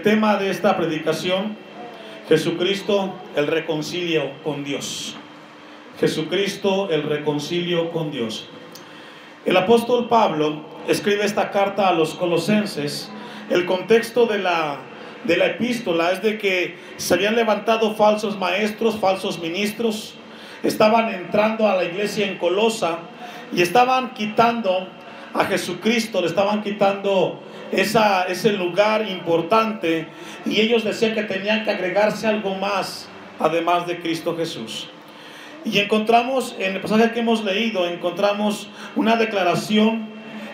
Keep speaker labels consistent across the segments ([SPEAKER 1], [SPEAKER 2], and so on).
[SPEAKER 1] tema de esta predicación: Jesucristo, el reconcilio con Dios. Jesucristo, el reconcilio con Dios. El apóstol Pablo escribe esta carta a los colosenses. El contexto de la epístola es de que se habían levantado falsos maestros, falsos ministros, estaban entrando a la iglesia en Colosa y estaban quitando a Jesucristo, le estaban quitando ese lugar importante, y ellos decían que tenían que agregarse algo más además de Cristo Jesús. Y encontramos en el pasaje que hemos leído, encontramos una declaración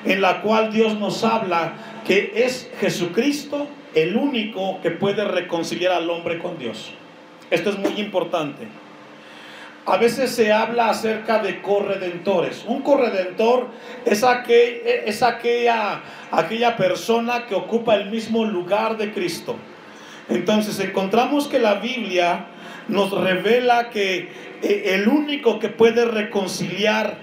[SPEAKER 1] en la cual Dios nos habla que es Jesucristo el único que puede reconciliar al hombre con Dios. Esto es muy importante. A veces se habla acerca de corredentores. Un corredentor es aquella persona que ocupa el mismo lugar de Cristo. Entonces encontramos que la Biblia nos revela que el único que puede reconciliar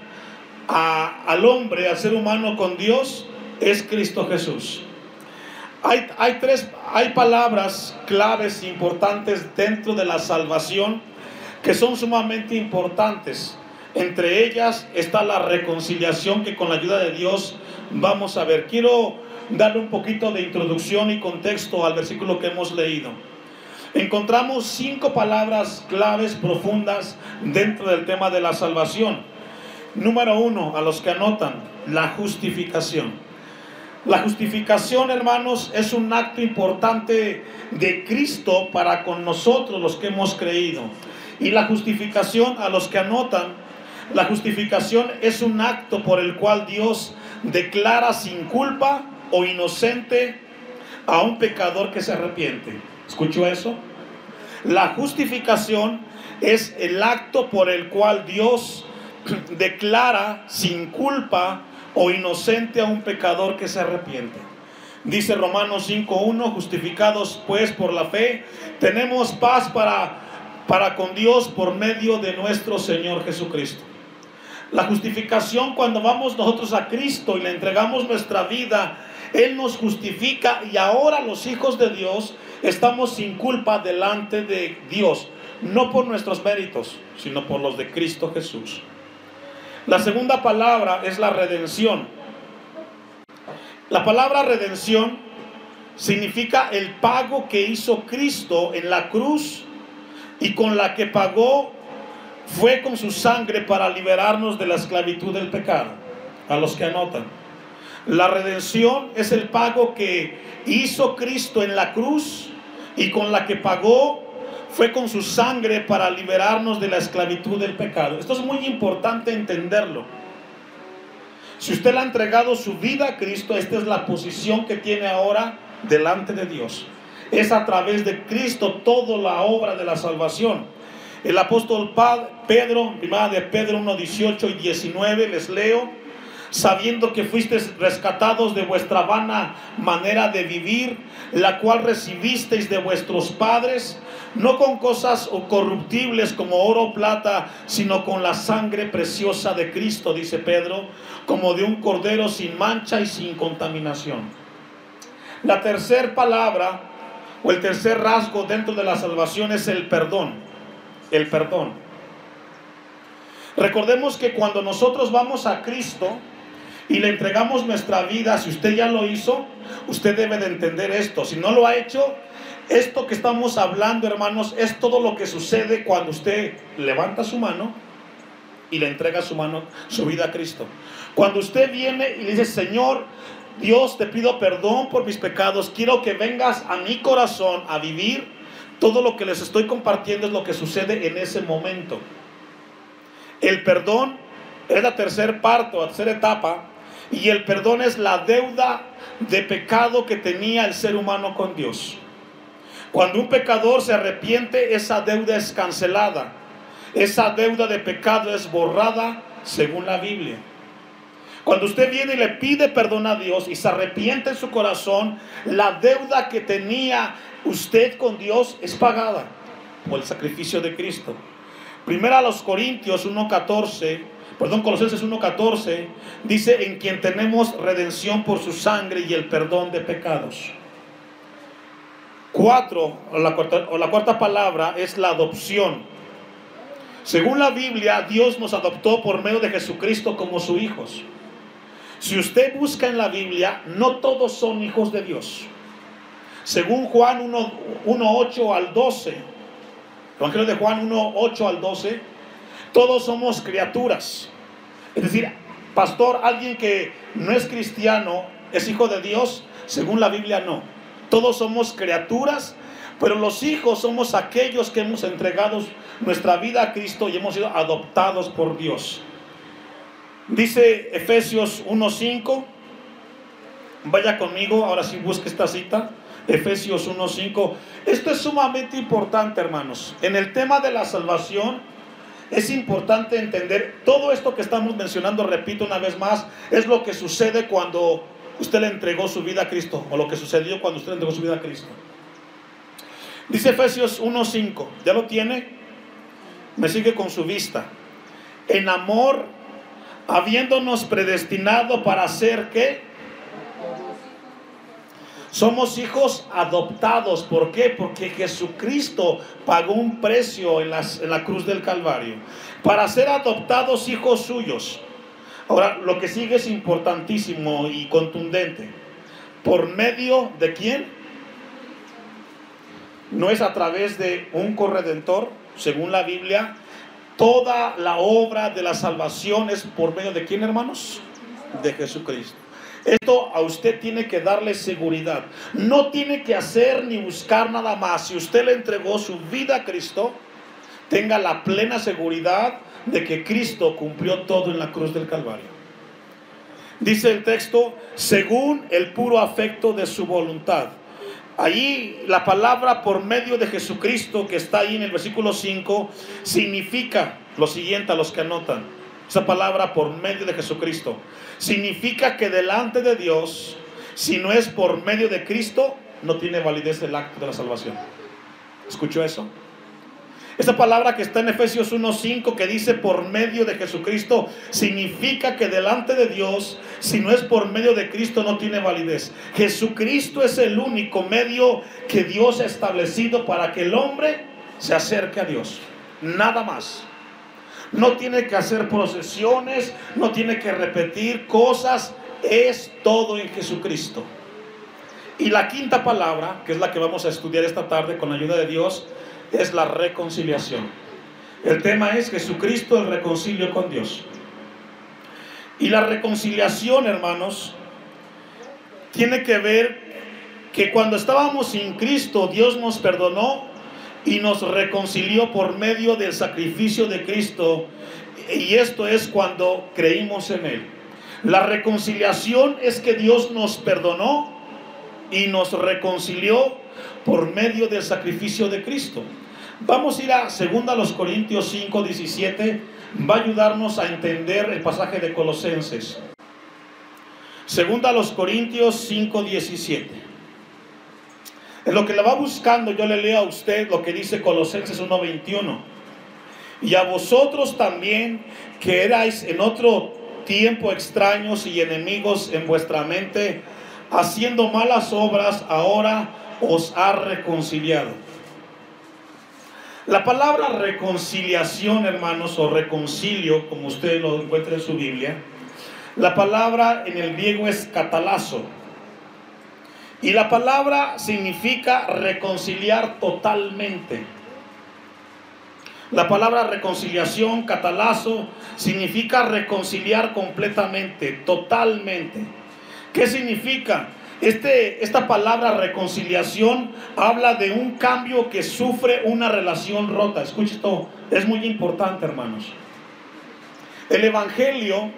[SPEAKER 1] al hombre, al ser humano con Dios, es Cristo Jesús. Hay palabras claves importantes dentro de la salvación que son sumamente importantes. Entre ellas está la reconciliación, que con la ayuda de Dios vamos a ver. Quiero darle un poquito de introducción y contexto al versículo que hemos leído. Encontramos 5 palabras claves profundas dentro del tema de la salvación. Número 1, a los que anotan, la justificación. La justificación, hermanos, es un acto importante de Cristo para con nosotros los que hemos creído. Y la justificación, a los que anotan, la justificación es un acto por el cual Dios declara sin culpa o inocente a un pecador que se arrepiente. ¿Escuchó eso? La justificación es el acto por el cual Dios declara sin culpa o inocente a un pecador que se arrepiente. Dice Romanos 5:1: justificados pues por la fe, tenemos paz para con Dios por medio de nuestro Señor Jesucristo. La justificación, cuando vamos nosotros a Cristo y le entregamos nuestra vida, Él nos justifica, y ahora los hijos de Dios estamos sin culpa delante de Dios, no por nuestros méritos, sino por los de Cristo Jesús. La segunda palabra es la redención. La palabra redención significa el pago que hizo Cristo en la cruz, y con la que pagó fue con su sangre para liberarnos de la esclavitud del pecado. A los que anotan, la redención es el pago que hizo Cristo en la cruz, y con la que pagó fue con su sangre para liberarnos de la esclavitud del pecado. Esto es muy importante entenderlo. Si usted le ha entregado su vida a Cristo, esta es la posición que tiene ahora delante de Dios. Es a través de Cristo toda la obra de la salvación. El apóstol Pedro, primera de Pedro 1:18 y 19, les leo: sabiendo que fuisteis rescatados de vuestra vana manera de vivir, la cual recibisteis de vuestros padres, no con cosas corruptibles como oro o plata, sino con la sangre preciosa de Cristo, dice Pedro, como de un cordero sin mancha y sin contaminación. La tercera palabra o el tercer rasgo dentro de la salvación es el perdón. El perdón. Recordemos que cuando nosotros vamos a Cristo y le entregamos nuestra vida, si usted ya lo hizo, usted debe de entender esto. Si no lo ha hecho, esto que estamos hablando, hermanos, es todo lo que sucede cuando usted levanta su mano y le entrega su vida a Cristo. Cuando usted viene y le dice: Señor Dios, te pido perdón por mis pecados, quiero que vengas a mi corazón a vivir. Todo lo que les estoy compartiendo es lo que sucede en ese momento. El perdón es la tercera parte o la tercera etapa, y el perdón es la deuda de pecado que tenía el ser humano con Dios. Cuando un pecador se arrepiente, esa deuda es cancelada. Esa deuda de pecado es borrada según la Biblia. Cuando usted viene y le pide perdón a Dios y se arrepiente en su corazón, la deuda que tenía usted con Dios es pagada por el sacrificio de Cristo. Primera a los Corintios 1:14, Colosenses 1:14, dice: en quien tenemos redención por su sangre y el perdón de pecados. La cuarta palabra es la adopción. Según la Biblia, Dios nos adoptó por medio de Jesucristo como sus hijos. Si usted busca en la Biblia, no todos son hijos de Dios. Según Juan 1:8 al 12, Evangelio de Juan 1:8 al 12, todos somos criaturas. Es decir, pastor, alguien que no es cristiano, ¿es hijo de Dios? Según la Biblia, no. Todos somos criaturas, pero los hijos somos aquellos que hemos entregado nuestra vida a Cristo y hemos sido adoptados por Dios. Dice Efesios 1:5. Vaya conmigo, ahora sí busque esta cita. Efesios 1:5. Esto es sumamente importante, hermanos. En el tema de la salvación es importante entender todo esto que estamos mencionando. Repito una vez más, es lo que sucede cuando usted le entregó su vida a Cristo, o lo que sucedió cuando usted le entregó su vida a Cristo. Dice Efesios 1:5. ¿Ya lo tiene? Me sigue con su vista. En amor, habiéndonos predestinado para ser ¿qué? Somos hijos adoptados. ¿Por qué? Porque Jesucristo pagó un precio en la cruz del Calvario para ser adoptados hijos suyos. Ahora, lo que sigue es importantísimo y contundente. ¿Por medio de quién? No es a través de un corredentor. Según la Biblia, toda la obra de la salvación es por medio de quién, hermanos? De Jesucristo. Esto a usted tiene que darle seguridad. No tiene que hacer ni buscar nada más. Si usted le entregó su vida a Cristo, tenga la plena seguridad de que Cristo cumplió todo en la cruz del Calvario. Dice el texto, según el puro afecto de su voluntad. Allí la palabra por medio de Jesucristo, que está ahí en el versículo 5, significa lo siguiente a los que anotan. Esa palabra por medio de Jesucristo significa que delante de Dios, si no es por medio de Cristo, no tiene validez el acto de la salvación. ¿Escuchó eso? Esa palabra que está en Efesios 1:5, que dice por medio de Jesucristo, significa que delante de Dios, si no es por medio de Cristo, no tiene validez. Jesucristo es el único medio que Dios ha establecido para que el hombre se acerque a Dios. Nada más. No tiene que hacer procesiones, no tiene que repetir cosas, es todo en Jesucristo. Y la quinta palabra, que es la que vamos a estudiar esta tarde con la ayuda de Dios, es la reconciliación. El tema es Jesucristo, el reconcilio con Dios. Y la reconciliación, hermanos, tiene que ver que cuando estábamos sin Cristo, Dios nos perdonó y nos reconcilió por medio del sacrificio de Cristo. Y esto es cuando creímos en Él. La reconciliación es que Dios nos perdonó y nos reconcilió por medio del sacrificio de Cristo. Vamos a ir a 2 Corintios 5:17. Va a ayudarnos a entender el pasaje de Colosenses. 2 Corintios 5:17. En lo que la va buscando, yo le leo a usted lo que dice Colosenses 1:21. Y a vosotros también, que erais en otro tiempo extraños y enemigos en vuestra mente, haciendo malas obras, ahora os ha reconciliado. La palabra reconciliación, hermanos, o reconcilio, como usted lo encuentra en su Biblia, la palabra en el griego es catalazo. Y la palabra significa reconciliar totalmente. La palabra reconciliación, catalazo, significa reconciliar completamente, totalmente. ¿Qué significa? Esta palabra reconciliación habla de un cambio que sufre una relación rota. Escuche esto, es muy importante, hermanos. El evangelio,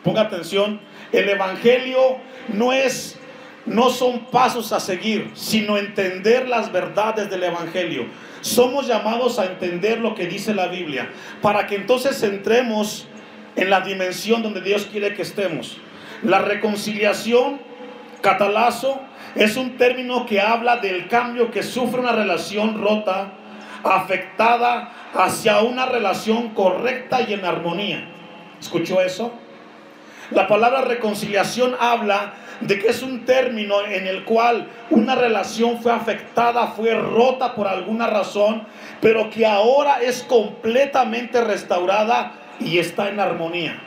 [SPEAKER 1] ponga atención, el evangelio no son pasos a seguir, sino entender las verdades del evangelio. Somos llamados a entender lo que dice la Biblia, para que entonces entremos en la dimensión donde Dios quiere que estemos. La reconciliación, catalazo, es un término que habla del cambio que sufre una relación rota, afectada, hacia una relación correcta y en armonía. ¿Escuchó eso? La palabra reconciliación habla de que es un término en el cual una relación fue afectada, fue rota por alguna razón, pero que ahora es completamente restaurada y está en armonía.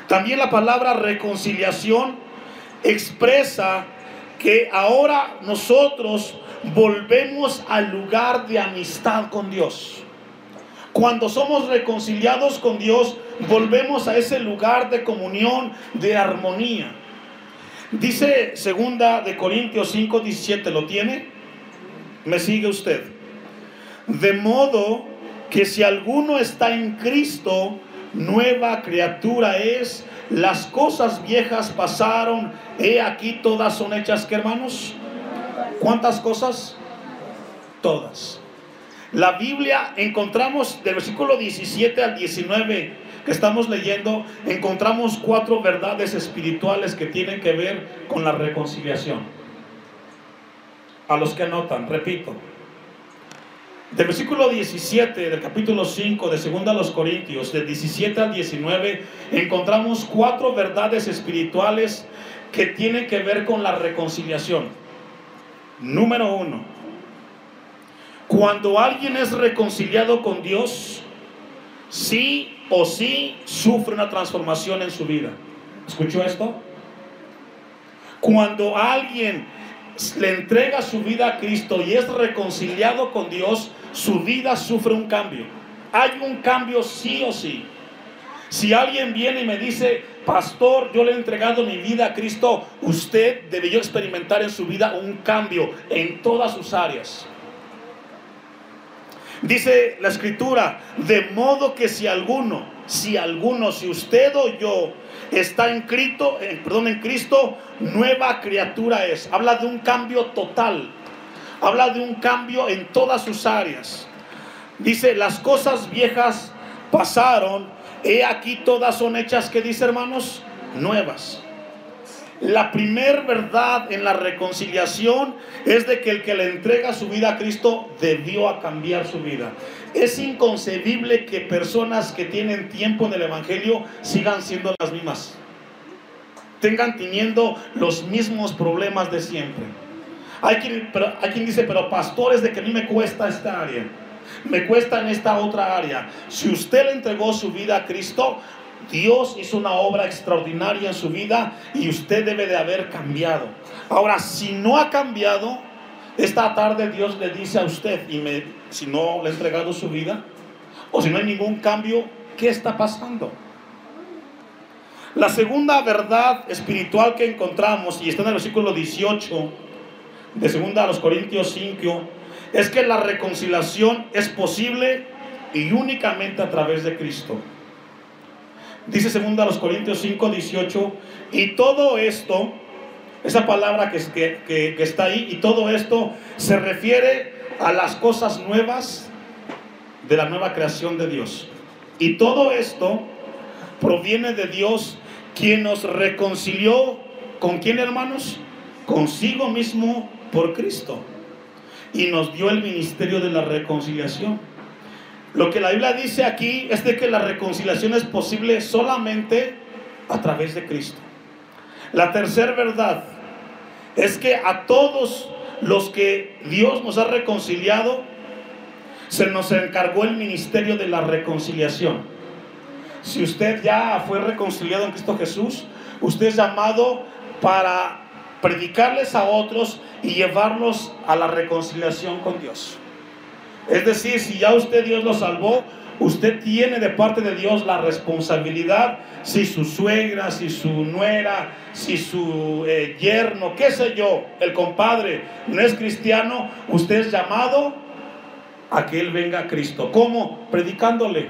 [SPEAKER 1] También la palabra reconciliación expresa que ahora nosotros volvemos al lugar de amistad con Dios. Cuando somos reconciliados con Dios, volvemos a ese lugar de comunión, de armonía. Dice 2 de Corintios 5:17, ¿lo tiene? ¿Me sigue usted? De modo que si alguno está en Cristo, nueva criatura es, las cosas viejas pasaron, he aquí todas son hechas, ¿qué, hermanos? ¿Cuántas cosas? Todas. La Biblia encontramos del versículo 17 al 19 que estamos leyendo, encontramos 4 verdades espirituales que tienen que ver con la reconciliación. A los que anotan, repito. Del versículo 17 del capítulo 5 de 2 a los Corintios, del 17 al 19, encontramos 4 verdades espirituales que tienen que ver con la reconciliación. Número 1. Cuando alguien es reconciliado con Dios, sí o sí sufre una transformación en su vida. ¿Escuchó esto? Cuando alguien le entrega su vida a Cristo y es reconciliado con Dios, su vida sufre un cambio. Hay un cambio sí o sí. Si alguien viene y me dice: pastor, yo le he entregado mi vida a Cristo, usted debió experimentar en su vida un cambio en todas sus áreas. Dice la Escritura: de modo que si usted o yo está en Cristo, nueva criatura es. Habla de un cambio total. Habla de un cambio en todas sus áreas. Dice: las cosas viejas pasaron, he aquí todas son hechas, ¿qué dice, hermanos? Nuevas. La primer verdad en la reconciliación es de que el que le entrega su vida a Cristo debió a cambiar su vida. Es inconcebible que personas que tienen tiempo en el Evangelio sigan siendo las mismas, tengan teniendo los mismos problemas de siempre. Hay quien dice: pero pastor, es de que a mí me cuesta esta área, me cuesta en esta otra área. Si usted le entregó su vida a Cristo, Dios hizo una obra extraordinaria en su vida y usted debe de haber cambiado. Ahora, si no ha cambiado, esta tarde Dios le dice a usted, si no le ha entregado su vida, o si no hay ningún cambio, ¿qué está pasando? La segunda verdad espiritual que encontramos, y está en el versículo 18 de 2 a los Corintios 5, es que la reconciliación es posible y únicamente a través de Cristo. Dice 2 a los Corintios 5:18, y todo esto, esa palabra que está ahí, y todo esto se refiere a las cosas nuevas de la nueva creación de Dios. Y todo esto proviene de Dios, quien nos reconcilió, ¿con quién, hermanos? Consigo mismo por Cristo, y nos dio el ministerio de la reconciliación. Lo que la Biblia dice aquí es de que la reconciliación es posible solamente a través de Cristo. La tercera verdad es que a todos los que Dios nos ha reconciliado, se nos encargó el ministerio de la reconciliación. Si usted ya fue reconciliado en Cristo Jesús, usted es llamado para predicarles a otros y llevarlos a la reconciliación con Dios. Es decir, si ya Dios lo salvó, usted tiene de parte de Dios la responsabilidad. Si su suegra, si su nuera, si su yerno, qué sé yo, el compadre no es cristiano, usted es llamado a que él venga a Cristo. ¿Cómo? Predicándole.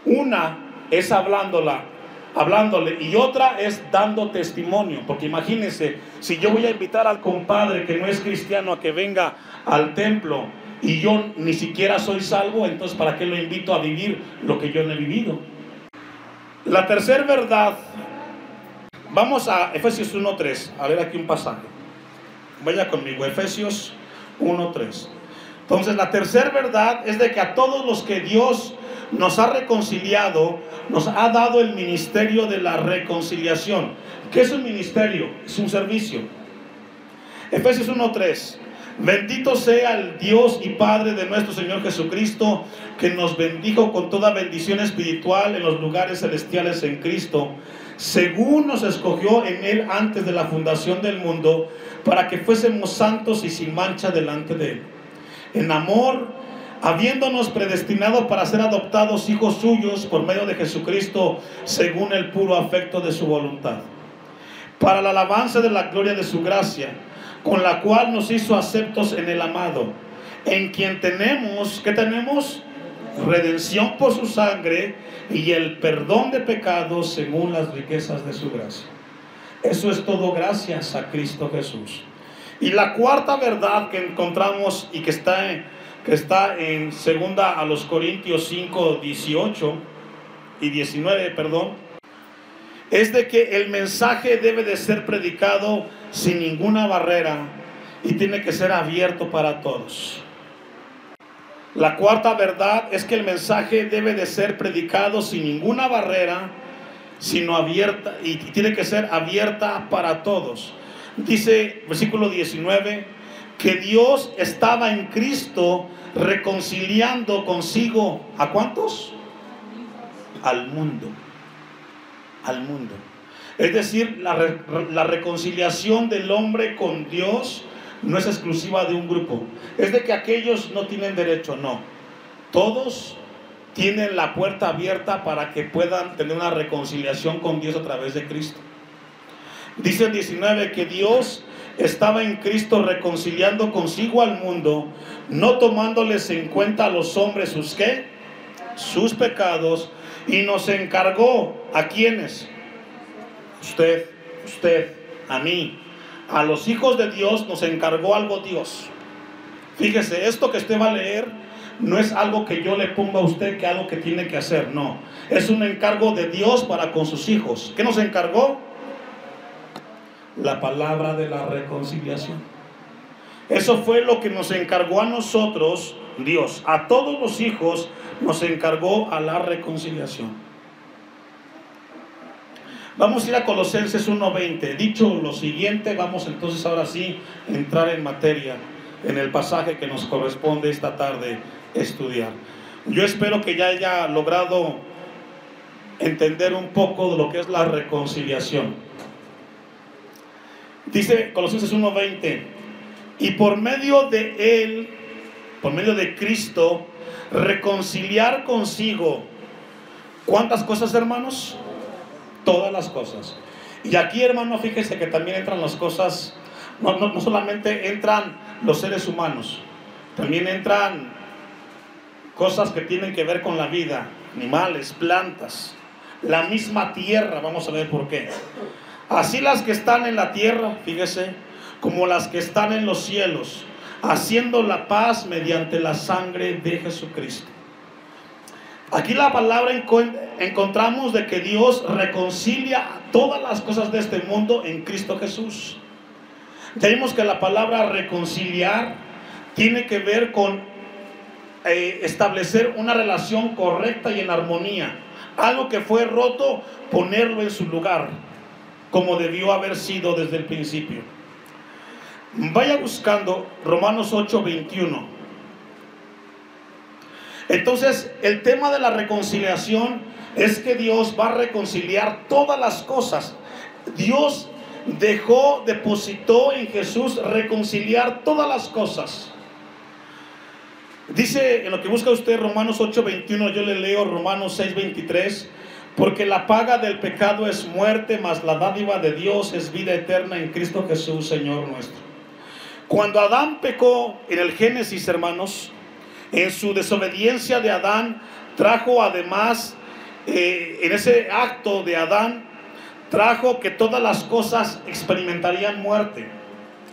[SPEAKER 1] Una es hablándole, y otra es dando testimonio. Porque imagínense, si yo voy a invitar al compadre que no es cristiano a que venga al templo y yo ni siquiera soy salvo, entonces ¿para qué lo invito a vivir lo que yo no he vivido? La tercera verdad, vamos a Efesios 1:3, a ver aquí un pasaje. Vaya conmigo, Efesios 1:3. Entonces la tercera verdad es de que a todos los que Dios nos ha reconciliado, nos ha dado el ministerio de la reconciliación. ¿Qué es un ministerio? Es un servicio. Efesios 1:3. Bendito sea el Dios y Padre de nuestro Señor Jesucristo, que nos bendijo con toda bendición espiritual en los lugares celestiales en Cristo, según nos escogió en Él antes de la fundación del mundo, para que fuésemos santos y sin mancha delante de Él. En amor, habiéndonos predestinado para ser adoptados hijos suyos por medio de Jesucristo, según el puro afecto de su voluntad, para la alabanza de la gloria de su gracia, con la cual nos hizo aceptos en el amado, en quien tenemos, ¿qué tenemos? Redención por su sangre y el perdón de pecados según las riquezas de su gracia. Eso es todo gracias a Cristo Jesús. Y la cuarta verdad que encontramos y que está en 2 a los Corintios 5, 18 y 19, es de que el mensaje debe de ser predicado sin ninguna barrera y tiene que ser abierto para todos. La cuarta verdad es que el mensaje debe de ser predicado sin ninguna barrera, sino abierta, y tiene que ser abierta para todos. Dice versículo 19 que Dios estaba en Cristo reconciliando consigo ¿a cuántos? Al mundo. Al mundo. Es decir, la reconciliación del hombre con Dios no es exclusiva de un grupo. Es de que aquellos no tienen derecho, no. Todos tienen la puerta abierta para que puedan tener una reconciliación con Dios a través de Cristo. Dice el 19 que Dios estaba en Cristo reconciliando consigo al mundo, no tomándoles en cuenta a los hombres sus ¿qué? Sus pecados, y nos encargó ¿a quiénes? Usted, a mí, a los hijos de Dios nos encargó algo Dios. Fíjese, esto que usted va a leer no es algo que yo le ponga a usted, que algo que tiene que hacer, no. Es un encargo de Dios para con sus hijos. ¿Qué nos encargó? La palabra de la reconciliación. Eso fue lo que nos encargó a nosotros, Dios. A todos los hijos nos encargó a la reconciliación. Vamos a ir a Colosenses 1:20. Dicho lo siguiente, vamos entonces ahora sí a entrar en materia, en el pasaje que nos corresponde esta tarde estudiar. Yo espero que ya haya logrado entender un poco de lo que es la reconciliación. Dice Colosenses 1:20, y por medio de Él, por medio de Cristo, reconciliar consigo, ¿cuántas cosas, hermanos? Todas las cosas. Y aquí, hermano, fíjese que también entran las cosas, no solamente entran los seres humanos, también entran cosas que tienen que ver con la vida, animales, plantas, la misma tierra. Vamos a ver por qué. Así las que están en la tierra, fíjese, como las que están en los cielos, haciendo la paz mediante la sangre de Jesucristo. Aquí la palabra encontramos de que Dios reconcilia todas las cosas de este mundo en Cristo Jesús. Ya vimos que la palabra reconciliar tiene que ver con establecer una relación correcta y en armonía. Algo que fue roto, ponerlo en su lugar, como debió haber sido desde el principio. Vaya buscando Romanos 8:21. Entonces, el tema de la reconciliación es que Dios va a reconciliar todas las cosas. Dios depositó en Jesús reconciliar todas las cosas. Dice, en lo que busca usted Romanos 8:21, yo le leo Romanos 6:23, porque la paga del pecado es muerte, mas la dádiva de Dios es vida eterna en Cristo Jesús, Señor nuestro. Cuando Adán pecó en el Génesis, hermanos, en su desobediencia de Adán, trajo además, en ese acto de Adán, trajo que todas las cosas experimentarían muerte.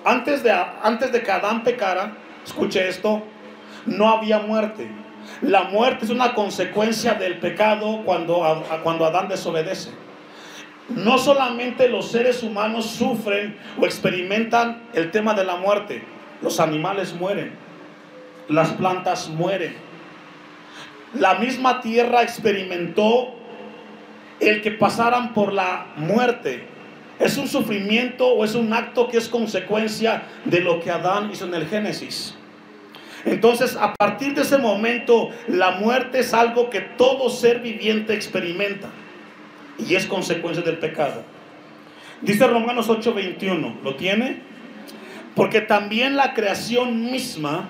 [SPEAKER 1] Antes de que Adán pecara, escuche esto, no había muerte. La muerte es una consecuencia del pecado cuando Adán desobedece. No solamente los seres humanos sufren o experimentan el tema de la muerte, los animales mueren, las plantas mueren. la misma tierra experimentó el que pasaran por la muerte. Es un sufrimiento o es un acto que es consecuencia de lo que Adán hizo en el Génesis. Entonces, a partir de ese momento, la muerte es algo que todo ser viviente experimenta y es consecuencia del pecado. Dice Romanos 8:21, ¿lo tiene? Porque también la creación misma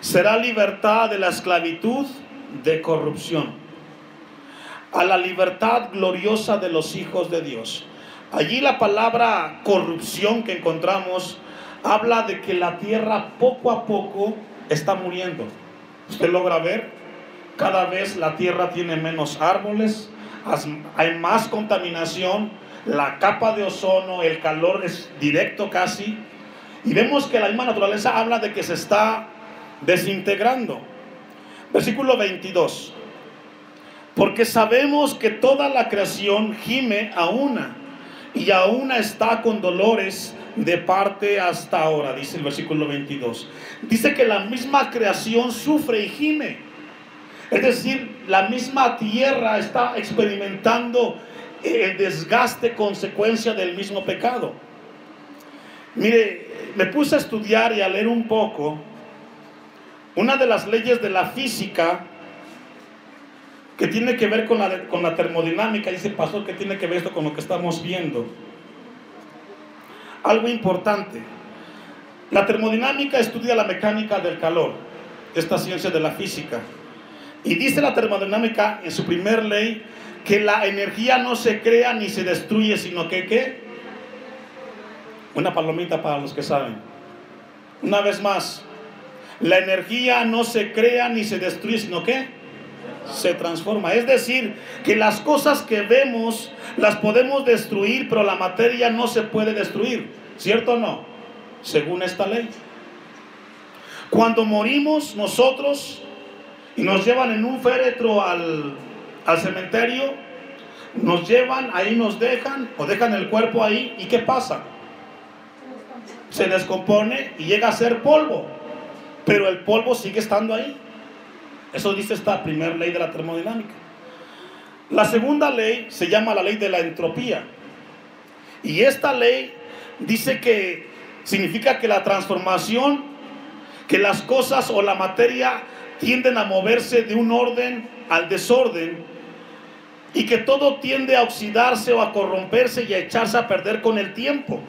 [SPEAKER 1] será libertada de la esclavitud de corrupción a la libertad gloriosa de los hijos de Dios. Allí la palabra corrupción que encontramos habla de que la tierra poco a poco está muriendo. Usted logra ver, cada vez la tierra tiene menos árboles, hay más contaminación, la capa de ozono, el calor es directo casi, y vemos que la misma naturaleza habla de que se está desintegrando. Versículo 22. Porque sabemos que toda la creación gime a una, y a una está con dolores de parte hasta ahora, dice el versículo 22. Dice que la misma creación sufre y gime. Es decir, la misma tierra está experimentando el desgaste consecuencia del mismo pecado. Mire, me puse a estudiar y a leer un poco. Una de las leyes de la física que tiene que ver con la termodinámica. Dice, pastor, ¿qué tiene que ver esto con lo que estamos viendo? Algo importante. La termodinámica estudia la mecánica del calor, esta ciencia de la física. Y dice la termodinámica en su primer ley que la energía no se crea ni se destruye, sino que ¿qué? Una palomita para los que saben. Una vez más, la energía no se crea ni se destruye, sino que se transforma. Es decir, que las cosas que vemos las podemos destruir, pero la materia no se puede destruir, ¿cierto o no? Según esta ley. Cuando morimos nosotros y nos llevan en un féretro al cementerio, nos llevan, ahí nos dejan, o dejan el cuerpo ahí, ¿y qué pasa? Se descompone y llega a ser polvo, pero el polvo sigue estando ahí. Eso dice esta primera ley de la termodinámica. La segunda ley se llama la ley de la entropía. Y esta ley dice que significa que la transformación, que las cosas o la materia tienden a moverse de un orden al desorden, y que todo tiende a oxidarse o a corromperse y a echarse a perder con el tiempo.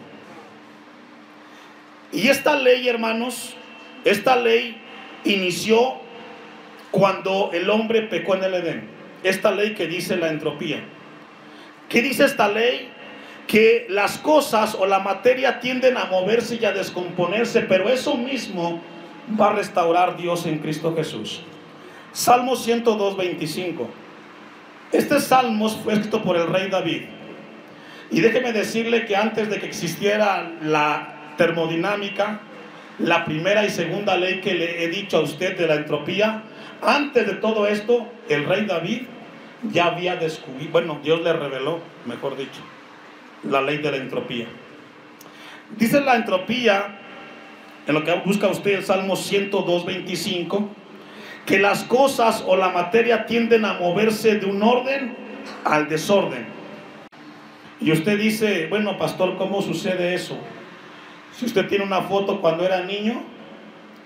[SPEAKER 1] Y esta ley, hermanos, esta ley inició cuando el hombre pecó en el Edén. Esta ley que dice la entropía. ¿Qué dice esta ley? Que las cosas o la materia tienden a moverse y a descomponerse, pero eso mismo va a restaurar Dios en Cristo Jesús. Salmo 102:25. Este salmo fue escrito por el rey David. Y déjeme decirle que antes de que existiera la termodinámica, la primera y segunda ley que le he dicho a usted de la entropía, antes de todo esto, el rey David ya había descubierto, bueno, Dios le reveló, mejor dicho, la ley de la entropía. Dice la entropía, en lo que busca usted el Salmo 102:25, que las cosas o la materia tienden a moverse de un orden al desorden. Y usted dice, bueno, pastor, ¿cómo sucede eso? Si usted tiene una foto cuando era niño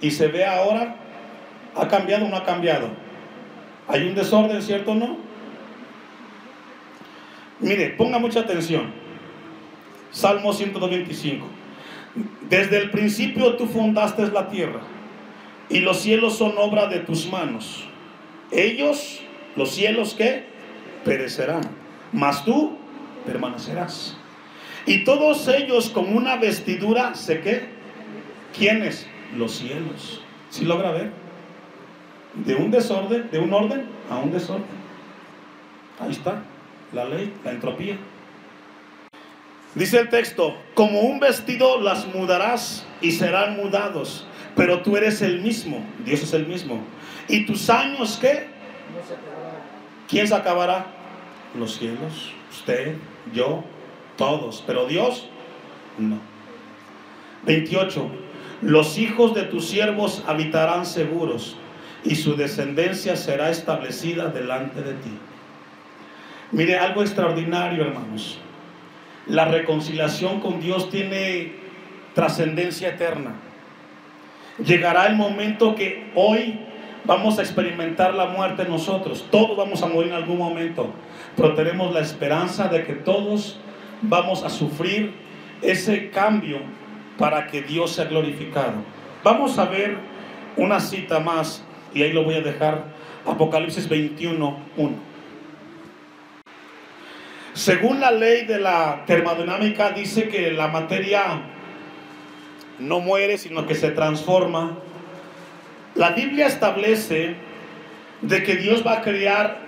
[SPEAKER 1] y se ve ahora, ¿ha cambiado o no ha cambiado? ¿Hay un desorden, cierto o no? Mire, ponga mucha atención. Salmo 102:25. Desde el principio tú fundaste la tierra, y los cielos son obra de tus manos. Ellos, los cielos, ¿qué? Perecerán, mas tú permanecerás. Y todos ellos con una vestidura, ¿sé qué? ¿Quiénes? Los cielos. ¿Sí logra ver? De un desorden, de un orden a un desorden. Ahí está la ley, la entropía. Dice el texto, como un vestido las mudarás y serán mudados, pero tú eres el mismo, Dios es el mismo. ¿Y tus años qué? ¿Quién se acabará? Los cielos, usted, yo, todos, pero Dios no. 28. Los hijos de tus siervos habitarán seguros, y su descendencia será establecida delante de ti. Mire, algo extraordinario, hermanos. La reconciliación con Dios tiene trascendencia eterna. Llegará el momento que hoy vamos a experimentar la muerte nosotros. Todos vamos a morir en algún momento, pero tenemos la esperanza de que todos vamos a sufrir ese cambio para que Dios sea glorificado. Vamos a ver una cita más y ahí lo voy a dejar. Apocalipsis 21:1. Según la ley de la termodinámica, dice que la materia no muere, sino que se transforma. La Biblia establece de que Dios va a crear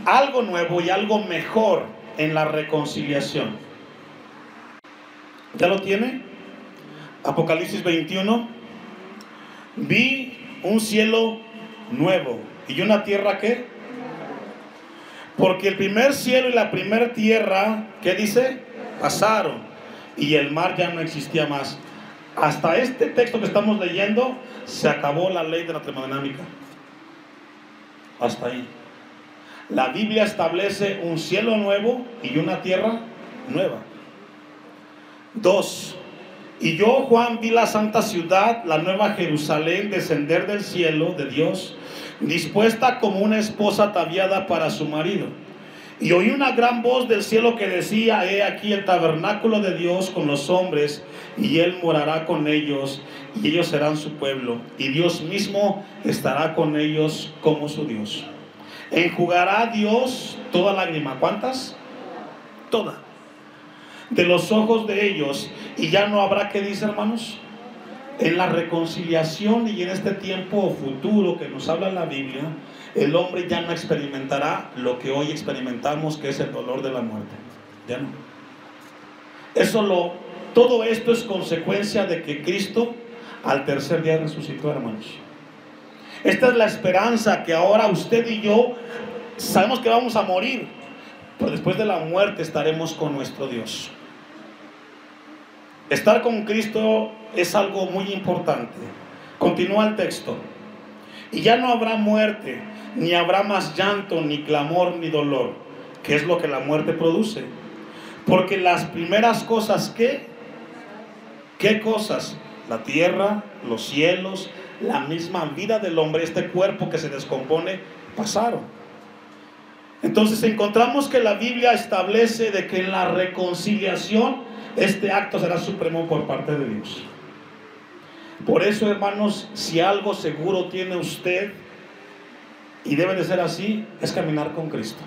[SPEAKER 1] algo nuevo y algo mejor en la reconciliación. ¿Ya lo tiene? Apocalipsis 21. Vi un cielo nuevo y una tierra ¿qué? Porque el primer cielo y la primera tierra, ¿qué dice? Pasaron y el mar ya no existía más. Hasta este texto que estamos leyendo se acabó la ley de la termodinámica. Hasta ahí. La Biblia establece un cielo nuevo y una tierra nueva. 2. Y yo, Juan, vi la santa ciudad, la nueva Jerusalén, descender del cielo de Dios, dispuesta como una esposa ataviada para su marido. Y oí una gran voz del cielo que decía: he aquí el tabernáculo de Dios con los hombres, y Él morará con ellos, y ellos serán su pueblo, y Dios mismo estará con ellos como su Dios. Enjugará Dios toda lágrima. ¿Cuántas? Toda. De los ojos de ellos, y ya no habrá, ¿qué dice, hermanos? En la reconciliación y en este tiempo futuro que nos habla la Biblia, el hombre ya no experimentará lo que hoy experimentamos, que es el dolor de la muerte. Ya no. Todo esto es consecuencia de que Cristo al tercer día resucitó, hermanos. Esta es la esperanza, que ahora usted y yo sabemos que vamos a morir, pero después de la muerte estaremos con nuestro Dios. Estar con Cristo es algo muy importante. Continúa el texto. Y ya no habrá muerte, ni habrá más llanto, ni clamor, ni dolor, que es lo que la muerte produce. Porque las primeras cosas, ¿qué cosas? La tierra, los cielos, la misma vida del hombre, este cuerpo que se descompone, pasaron. Entonces encontramos que la Biblia establece de que en la reconciliación este acto será supremo por parte de Dios. Por eso, hermanos, si algo seguro tiene usted, y debe de ser así, es caminar con Cristo.